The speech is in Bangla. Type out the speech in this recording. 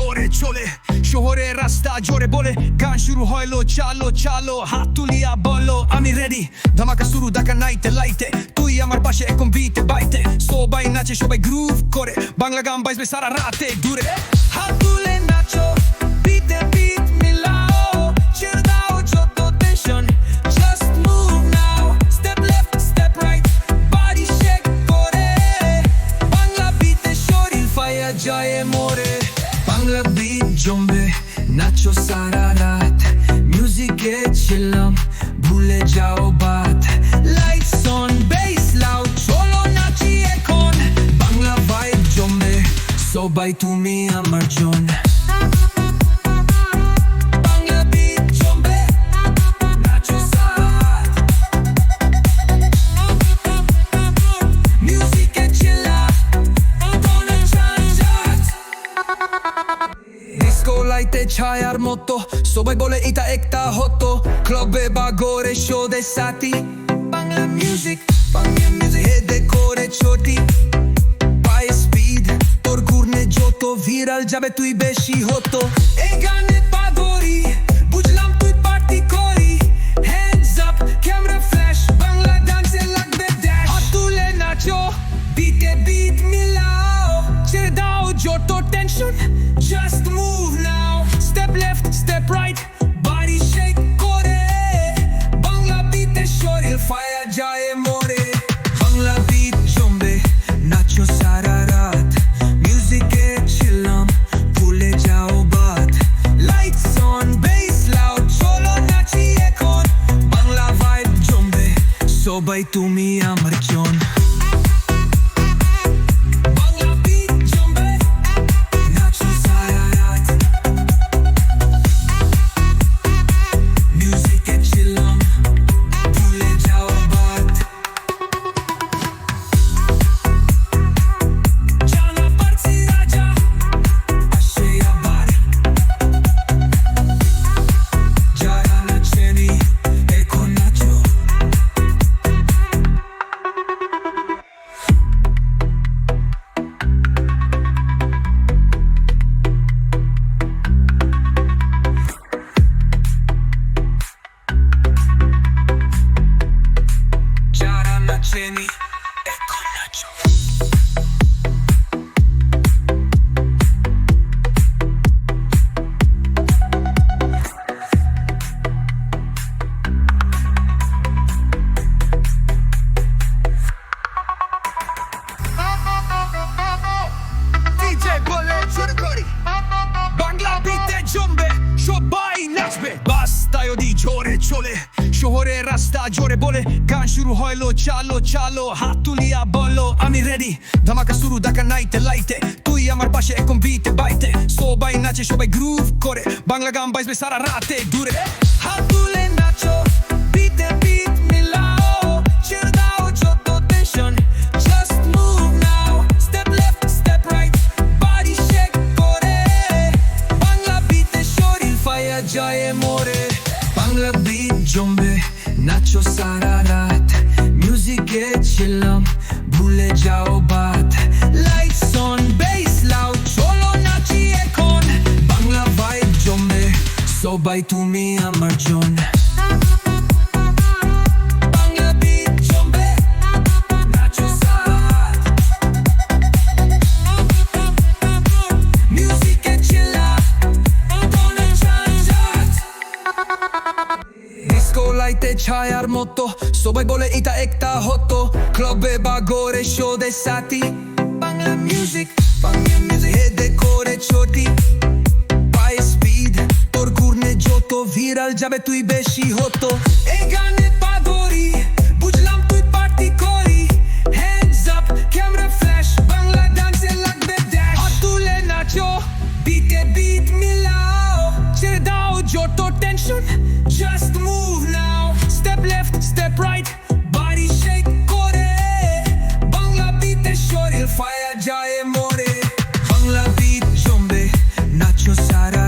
জোরে চলে শহরে রাস্তা জোরে বলে গান শুরু হইলো চালো চালো হাত তুলিয়া বলো আমি রেডি ধামাকা শুরু দেখা নাইতে লাইতে তুই আমার পাশে এখন বিতে বাইতে সবাই নাচে সবাই গ্রুভ করে বাংলা গান বাজবে সারা রাতে দূরে হাত তুলে নাচো বিতে বিট মিলাও ছেড়ে দাও যত tension just move now step left step right body shake করে বাংলা বিটে শরীর ফায়ার যায় মোরে বাংলা বিট জমবে নাচো সারা রাত মিউজিকে ছিলাম ভুলে যাও Baat lights on base loud চলো নাচি এখন বাংলা ভাইব জমবে সবাই তুমি আমার জন বাংলা বিট জমবে নাচো সারা রাত মিউজিকে ছিলাম কোনো ঝঞ্ঝাট ডিস্কো লাইটে ছায়ার মতো সবাই বলে এটা একটা হতো ক্লাবে বা ঘরে শোদের সাথী বাংলা মিউজিক হেডে করে ছোটি পায়ে স্পিড তোর ঘুরনে যত ভিরাল যাবে তুই বেশি হতো এই গানে পাগড়ি বুঝলাম তুই পার্টি করি hands up camera flash Bangla ডান্সে লাগবে ড্যাশ হাত তুলে নাচো বিটে বিট মিলাও ছেড়ে দাও যত tension just move now step left step right body shake করে বাংলা বিটে শরীর ফায়ার যায় মোরে বাংলা বিট জমবে নাচো সারা রাত মিউজিকে ছিলাম ভুলে যাও Baat lights on base loud চলো নাচি এখন বাংলা ভাইব জমবে সবাই তুমি আমার জন Jenny, ecco Nacho. DJ বলে শুরু করি বাংলা বিটে জমবে সবাই নাচবে বাস্তায় দি জোরে চলে শহরে রাস্তা জোরে বলে গান শুরু হইলো চালো চালো হাত তুলিয়া বলো আমি রেডি ধামাকা শুরু দেখা নাইতে লাইতে তুই আমার পাশে এখন বিতে বাইতে সবাই নাচে সবাই গ্রুভ করে বাংলা গান বাজবে সারা রাতে দূরে হাত তুলে নাচো বিতে বিট মিলাও ছেড়ে দাও যত tension just move now step left step right body shake করে বাংলা বিটে শরীর ফায়ার যায় মোরে বাংলা বিট জমবে নাচো সারা রাত মিউজিকে ছিলাম ভুলে যাও Baat lights on base loud চলো নাচি এখন বাংলা ভাইব জমবে সবাই তুমি আমার জন বাংলা বিট জমবে নাচো সারা রাত মিউজিকে ছিলাম কোনো ঝঞ্ঝাট ডিস্কো লাইটে ছায়ার মতো সবাই বলে এটা একটা হতো ক্লাবে বা ঘরে শোদের সাথী বাংলা মিউজিক হেডে করে ছোটি পায়ে স্পিড তোর ঘুরনে যত ভিরাল যাবে তুই বেশি হতো এই গানে পাগড়ি বুঝলাম তুই পার্টি করি hands up camera flash Bangla ডান্সে লাগবে ড্যাশ হাত তুলে নাচো বিটে বিট মিলাও ছেড়ে দাও যত tension just move now step left step right body shake করে বাংলা বিটে শরীর ফায়ার যায় মোরে বাংলা বিট জমবে নাচো সারা